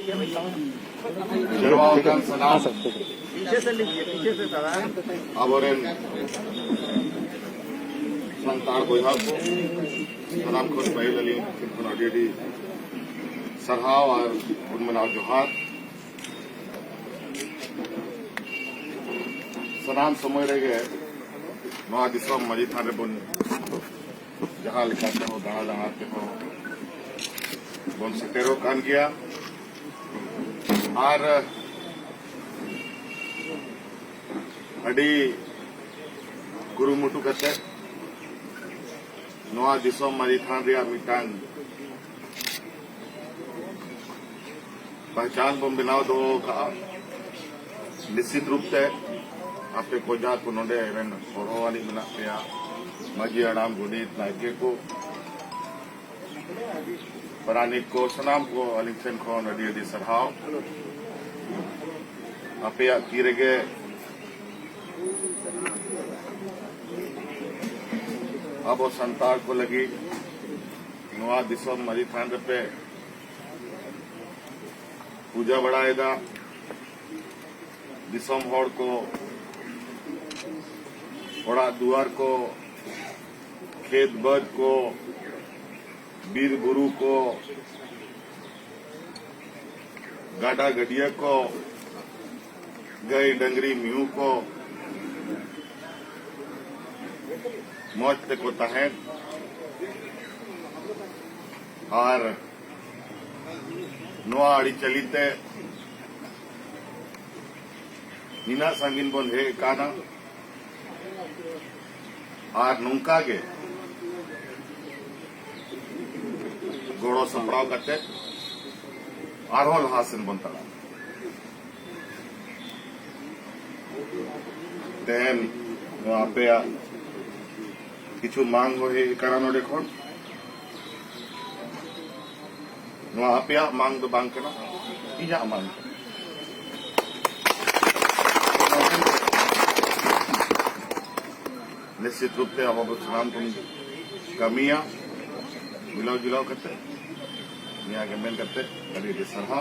Selamat salam. Aboren santar boyha ko salam ko pahil ali ko already sarhaw और उनमना जोहार सनाम समय रह गए नवा दिसम मजी थाने बन जहाँ लिखाते हो दहा लगाते हो बन सटेरो कान गया और अड़ी गुरुमुटु कते नवा दिसम मजी थान रिया मिटान पहचान बम बनाव दो का निश्चित रूप से आपके को जात को नोडे एवं होरोवाली बना गया मजी अड़ाम गुनीत नायके को परानिक को सनाम को अलिंसन को नदी नदी सरहाव आपे कीरेगे अब वो संतार को लगी नवा दिसम मजी थान पे पूजा बढ़ाएगा दिसम होड़ को बड़ा दुआर को खेत बद को बीर बुरु को गाडा गडिया को गई डंगरी म्यू को मौज को तहन और नोआ अड़ी चलीते नीना संगीन बन हे काना और नुंका के गोड़ो संपड़ाव करते आरोल हासन बनता तेन आपे किचु मांग हो हे काना नोडे खोन आपे मांग दो बांग के ना इजा मांग निश्चित रूप से अब सलाम तुम कमियां मिलाव जुलाव करते यहाँ के मेल करते कभी सरहा